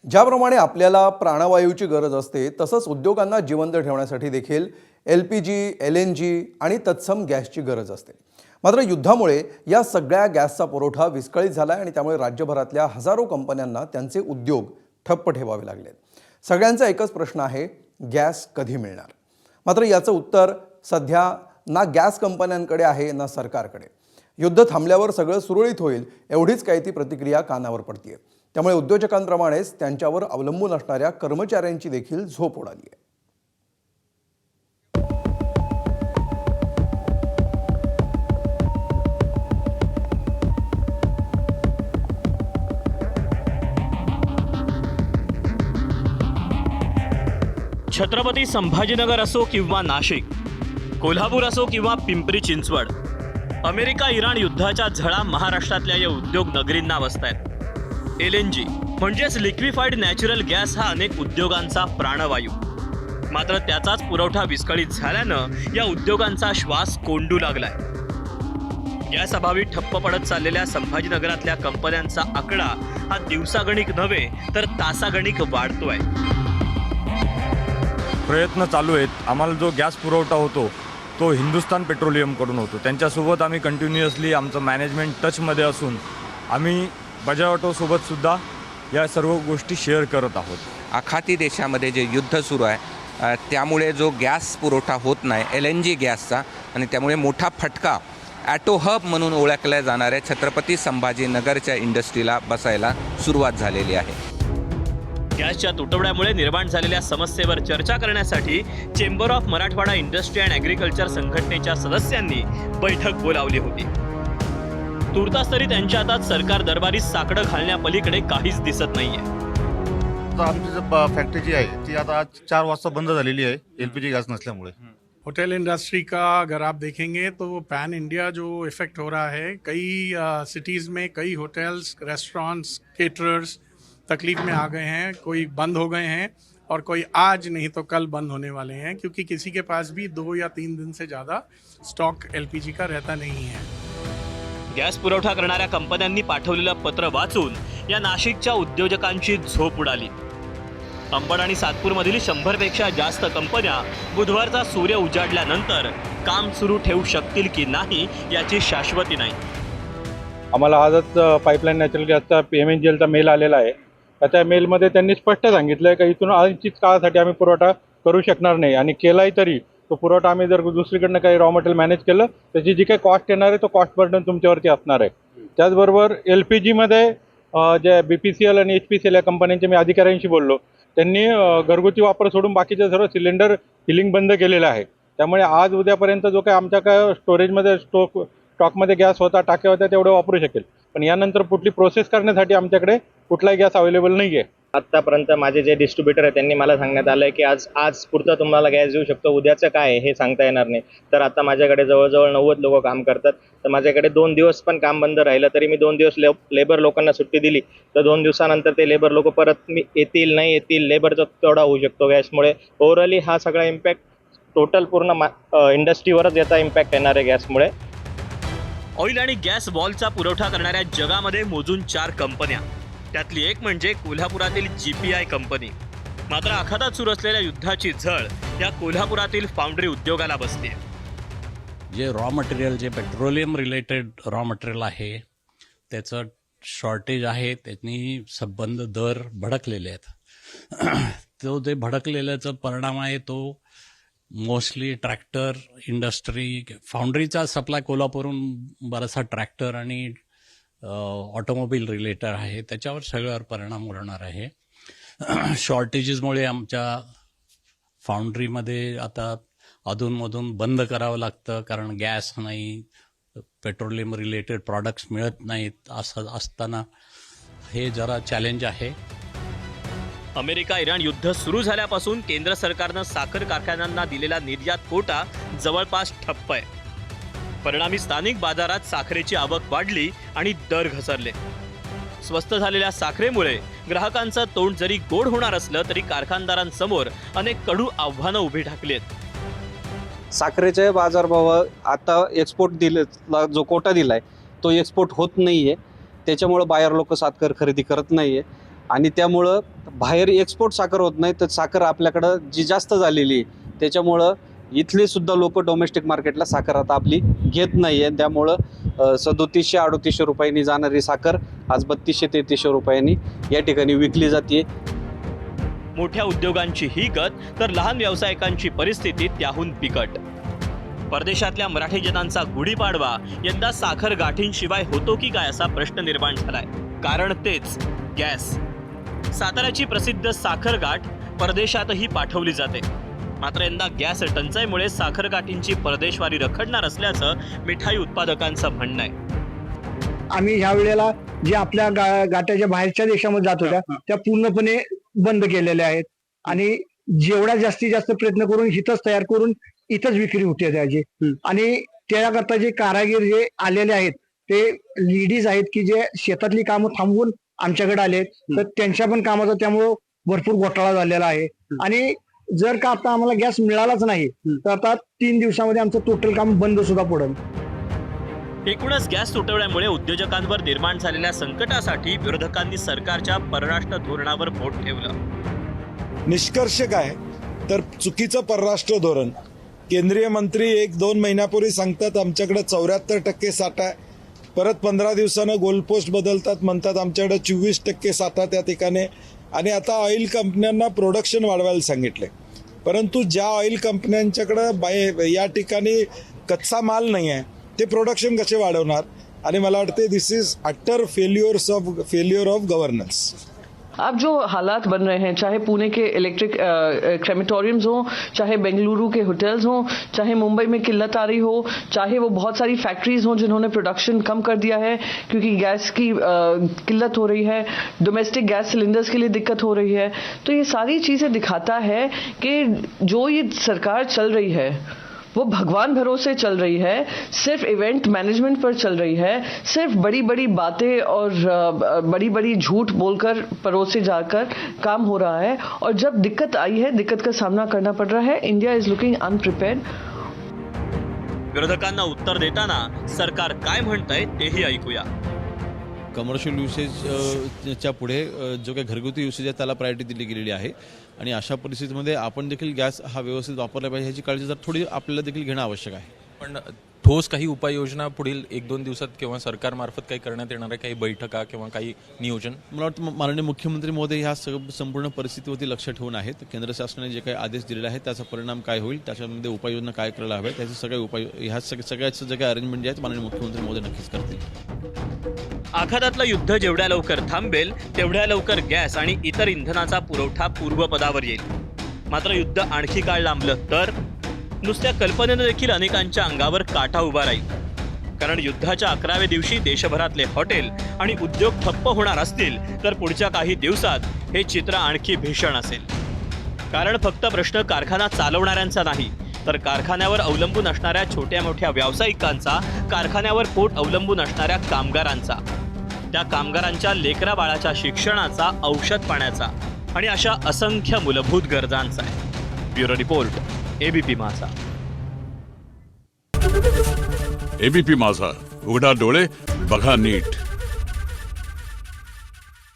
ज्याप्रमाणे आपल्याला प्राणवायूची गरज असते तसंच उद्योगांना जिवंत ठेवण्यासाठी देखील LPG, LNG आणि तत्सम गॅसची गरज असते। मात्र युद्धामुळे या सगळ्या गॅसचा पुरवठा विस्कळीत झाला आणि त्यामुळे राज्यभरातल्या हजारो कंपन्यांना त्यांचे उद्योग ठप्प ठेवावे लागले। सगळ्यांचा एकच प्रश्न आहे, गॅस कधी मिळणार? मात्र याचं उत्तर सध्या ना गॅस कंपन्यांकडे आहे ना सरकारकडे। युद्ध थांबल्यावर सगळं सुरळीत होईल एवढीच काही ती प्रतिक्रिया कानावर पडतीये। त्यामुळे उद्योजकांप्रमाणेच त्यांच्यावर अवलंबून असणाऱ्या कर्मचाऱ्यांची देखील झोप उडाली आहे। छत्रपती संभाजीनगर असो किंवा नाशिक, कोल्हापूर असो किंवा पिंपरी चिंचवड, अमेरिका इराण युद्धाच्या झळा महाराष्ट्रातल्या या उद्योग नगरींना बसतायत। LNG म्हणजेच लिक्विफाईड नॅचरल गॅस हा अनेक उद्योगांचा प्राणवायू। मात्र त्याचाच पुरवठा विस्कळीत झाल्यानं या उद्योगांचा श्वास कोंडू लागलाय। गॅस अभावी ठप्प पडत चाललेल्या संभाजीनगरातल्या कंपन्यांचा आकडा हा दिवसागणिक नव्हे तर तासागणिक वाढतोय। प्रयत्न चालू आहेत। आम्हाला जो गॅस पुरवठा होतो तो हिंदुस्तान पेट्रोलियमकडून होतो। त्यांच्यासोबत आम्ही कंटिन्युअसली आमचं मॅनेजमेंट टचमध्ये असून आम्ही बजाज ऑटोसोबतसुद्धा या सर्व गोष्टी शेअर करत आहोत। आखाती देशामध्ये जे युद्ध सुरू आहे त्यामुळे जो गॅस पुरवठा होत नाही LNG गॅसचा, आणि त्यामुळे मोठा फटका ॲटो हब म्हणून ओळखल्या जाणाऱ्या छत्रपती संभाजीनगरच्या इंडस्ट्रीला बसायला सुरुवात झालेली आहे। गॅसच्या तुटवड्यामुळे निर्माण झालेल्या समस्येवर चर्चा करण्यासाठी chamber of Marathwada industry and agriculture संघटनेच्या सदस्यांनी बैठक बोलावली होती। तुर्तास तरी त्यांच्या हातात सरकार दरबारी साकडं घालण्यापलीकडे काहीच दिसत नाहीये। आमची फॅक्टरी जी आहे ती आता 4 वाजता बंद झालेली आहे LPG गैस नसल्यामुळे। होटल इंडस्ट्री का अगर आप देखेंगे तो पैन इंडिया जो इफेक्ट हो रहा है, कई सिटीज़ में कई होटल्स, रेस्टोरेंट्स, केटरर्स तकलीफ में आ गए हैं। कोई बंद हो गए हैं और कोई आज नहीं तो कल बंद होने वाले हैं, क्योंकि किसी के पास भी 2 या 3 दिन से ज़्यादा स्टॉक LPG का रहता नहीं है। गॅस पुरवठा करणाऱ्या कंपन्यांनी पाठवलेलं पत्र वाचून या नाशिकच्या उद्योजकांची झोप उडाली। अंबड आणि सातपूरमधील 100 पेक्षा जास्त कंपन्या बुधवारचा सूर्य उजाडल्यानंतर काम सुरू ठेवू शकतील की नाही याची शाश्वती नाही। आम्हाला आजच पाईपलाईन नॅचरल गॅसचा PMNGLचा मेल आलेला आहे। त्या मेलमध्ये त्यांनी स्पष्ट सांगितलं आहे की इथून अनिश्चित काळासाठी आम्ही पुरवठा करू शकणार नाही, आणि केलाही तरी तो पुरवठा आम्ही जर दुसरीकडनं काही रॉ मटेरियल मॅनेज केलं त्याची जी काही कॉस्ट येणार आहे तो कॉस्ट बर्डन तुमच्यावरती असणार आहे। त्याचबरोबर LPGमध्ये जे BPCL आणि HPCL या कंपन्यांचे मी अधिकाऱ्यांशी बोललो, त्यांनी घरगुती वापर सोडून बाकीचे सर्व सिलेंडर फिलिंग बंद केलेलं आहे। त्यामुळे आज उद्यापर्यंत जो काही आमच्या काय स्टोरेजमध्ये स्टॉकमध्ये गॅस होता, टाक्या होत्या, तेवढं वापरू शकेल, पण यानंतर पुढली प्रोसेस करण्यासाठी आमच्याकडे कुठलाही गॅस अवेलेबल नाही आहे। आत्तापर्यंत माझे जे डिस्ट्रीब्युटर आहे त्यांनी मला सांगण्यात आलं आहे की आज पुरतं तुम्हाला गॅस देऊ शकतो, उद्याचं काय आहे हे सांगता येणार नाही। तर आता माझ्याकडे जवळजवळ 90 लोक काम करतात, तर माझ्याकडे 2 दिवस पण काम बंद राहिलं तरी मी 2 दिवस लेबर लोकांना सुट्टी दिली तर 2 दिवसानंतर ते लेबर लोक परत येतील नाही येतील, लेबरचा तोडा होऊ शकतो गॅसमुळे। ओव्हरऑली हा सगळा इम्पॅक्ट टोटल पूर्ण इंडस्ट्रीवरच याचा इम्पॅक्ट येणार आहे गॅसमुळे। ऑइल आणि गॅस वॉल्वचा पुरवठा करणाऱ्या जगामध्ये मोजून 4 कंपन्या, त्यातली एक म्हणजे कोल्हापुरातील GPI कंपनी। मात्र आखातात सुरू असलेल्या युद्धाची झळ या कोल्हापुरातील फाउंड्री उद्योगाला बसते। जे रॉ मटेरियल, जे पेट्रोलियम रिलेटेड रॉ मटेरियल आहे त्याचं शॉर्टेज आहे, त्यांनी संबंध दर भडकलेले आहेत। तो जे भडकलेल्याचा परिणाम आहे तो मोस्टली ट्रॅक्टर इंडस्ट्री, फाउंड्रीचा सप्लाय कोल्हापूरहून बराचसा ट्रॅक्टर आणि ऑटोमोबाईल रिलेटेड आहे, त्याच्यावर सगळ्यावर परिणाम होणार आहे। शॉर्टेजेसमुळे आमच्या फाउंड्रीमध्ये आता अधूनमधून बंद करावं लागतं, कारण गॅस नाही, पेट्रोलियम रिलेटेड प्रॉडक्ट्स मिळत नाहीत। असं असताना हे जरा चॅलेंज आहे। अमेरिका इराण युद्ध सुरू झाल्यापासून केंद्र सरकारनं साखर कारखान्यांना दिलेला निर्यात कोटा जवळपास ठप्प आहे। परिणामी स्थानिक बाजारात साखरेची आवक वाढली आणि दर घसरले। स्वस्त झालेल्या साखरेमुळे ग्राहकांचं तोंड जरी गोड होणार असलं तरी कारखानदारांसमोर अनेक कडू आव्हानं उभी ठाकलीत। साखरेचे बाजारभाव आता एक्सपोर्ट जो कोटा दिलाय तो एक्सपोर्ट होत नाहीये, त्याच्यामुळे बायर लोक साखर खरेदी करत नाहीये आणि त्यामुळं बाहेर एक्सपोर्ट साखर होत नाही, तर साखर आपल्याकडं जी जास्त झालेली आहे त्याच्यामुळं इथले सुद्धा लोक डोमेस्टिक मार्केटला साखर आता आपली घेत नाही आहे. त्यामुळं 3700-3800 रुपयांनी जाणारी साखर आज 3200-3300 रुपयांनी या ठिकाणी विकली जाते. मोठ्या उद्योगांची ही गत तर लहान व्यावसायिकांची परिस्थिती त्याहून बिकट. परदेशातल्या मराठी जनांचा गुढीपाडवा यंदा साखर गाठींशिवाय होतो की काय असा प्रश्न निर्माण झालाय. कारण तेच गॅस. साताऱ्याची प्रसिद्ध साखर गाठ परदेशातही पाठवली जाते. मात्र यंदा गॅस टंचाईमुळे साखर गाठींची परदेशवारी रखडणार असल्याचं मिठाई उत्पादकांचं म्हणणं आहे. आम्ही ह्या वेळेला जे आपल्या गाठ्याच्या बाहेरच्या देशामध्ये जात होत्या त्या पूर्णपणे बंद केलेल्या आहेत आणि जेवढा जास्तीत जास्त प्रयत्न करून इथंच तयार करून इथंच विक्री होते त्याची. आणि त्याकरता जे कारागीर जे आलेले आहेत ते लेडीज आहेत की जे शेतातली कामं थांबवून आमच्याकडे आले, तर त्यांच्या पण कामाचा त्यामुळं भरपूर घोटाळा झालेला आहे. आणि जर का आता आम्हाला गॅस मिळालाच नाही तर आता 3 दिवसामध्ये आमचं टोटल काम बंद सुद्धा पडेल. एकूणच गॅस तुटवड्यामुळे उद्योजकांवर निर्माण झालेल्या संकटासाठी विरोधकांनी सरकारच्या परराष्ट्र धोरणावर बोट ठेवलं. निष्कर्ष काय तर चुकीचं परराष्ट्र धोरण. केंद्रीय मंत्री 1-2 महिन्यापूर्वी सांगतात आमच्याकडे 74% साठा आहे, परत 15 दिवसानं गोलपोस्ट बदलतात, म्हणतात आमच्याकडे 24% साठा त्या ठिकाणी. आणि आता ऑइल कंपन्यांना प्रोडक्शन वाढवायला सांगितले, परंतु ज्या ऑइल कंपन्यांच्याकडे या ठिकाणी कच्चा माल नाही आहे ते प्रोडक्शन कसे वाढवणार. आणि मला वाटते this is utter failure of governance. अब जो हालात बन रहे हैं, चाहे पुणे के इलेक्ट्रिक क्रेमेटोरियम्स हो, चाहे बेंगलुरु के होटल्स हो, चाहे मुंबई में किल्लत आ रही हो, चाहे वो बहुत सारी फैक्ट्रीज हो जिन्होंने प्रोडक्शन कम कर दिया है क्योंकि गैस की किल्लत हो रही है, डोमेस्टिक गैस सिलेंडर्स के लिए दिक्कत हो रही है, तो ये सारी चीज़ें दिखाता है कि जो ये सरकार चल रही है वो भगवान भरोसे चल रही है, सिर्फ इवेंट मैनेजमेंट पर चल रही है, सिर्फ बड़ी बड़ी बातें और बड़ी बड़ी झूठ बोलकर परोसे जाकर काम हो रहा है. और जब दिक्कत आई है, दिक्कत का सामना करना पड़ रहा है. India is looking अनप्रिपेयर्ड. विरोधकांना उत्तर देताना सरकार काय म्हणतंय तेही ऐकूया. कमर्शियल युसेजच्या पुढे जो काही घरगुती युसेज आहे त्याला प्रायोरिटी दिली गेलेली आहे. आणि अशा परिस्थितीमध्ये आपण देखील गॅस हा व्यवस्थित वापरला पाहिजे ह्याची काळजी जर थोडी आपल्याला देखील घेणं आवश्यक आहे. पण ठोस काही उपाययोजना पुढील 1-2 दिवसात किंवा सरकारमार्फत काही करण्यात येणार आहे, काही बैठका किंवा काही नियोजन? मला वाटतं माननीय मुख्यमंत्री महोदय ह्या संपूर्ण परिस्थितीवरती लक्ष ठेवून आहेत. केंद्र शासनाने जे काही आदेश दिलेले आहेत त्याचा परिणाम काय होईल, त्याच्यामध्ये उपाययोजना काय करायला हव्या, त्याचे सगळे ह्या सगळ्याचं जे काही अरेंजमेंट जे आहेत माननीय मुख्यमंत्री महोदय नक्कीच करतील. आखातातलं युद्ध जेवढ्या लवकर थांबेल तेवढ्या लवकर गॅस आणि इतर इंधनाचा पुरवठा पूर्वपदावर येईल. मात्र युद्ध आणखी काळ लांबलं तर नुसत्या कल्पनेनं देखील अनेकांच्या अंगावर काटा उभा राहील. कारण युद्धाच्या 11व्या दिवशी देशभरातले हॉटेल आणि उद्योग ठप्प होणार असतील तर पुढच्या काही दिवसात हे चित्र आणखी भीषण असेल. कारण फक्त प्रश्न कारखाना चालवणाऱ्यांचा नाही, तर कारखान्यावर अवलंबून असणाऱ्या छोट्या मोठ्या व्यावसायिकांचा, कारखान्यावर पोट अवलंबून असणाऱ्या कामगारांचा, त्या कामगारांच्या लेकरा बाळाच्या शिक्षणाचा, औषध पाण्याचा आणि अशा असंख्य मूलभूत गरजांचा आहे. ब्युरो रिपोर्ट, एबीपी माझा. एबीपी माझा, उघडा डोळे बघा नीट.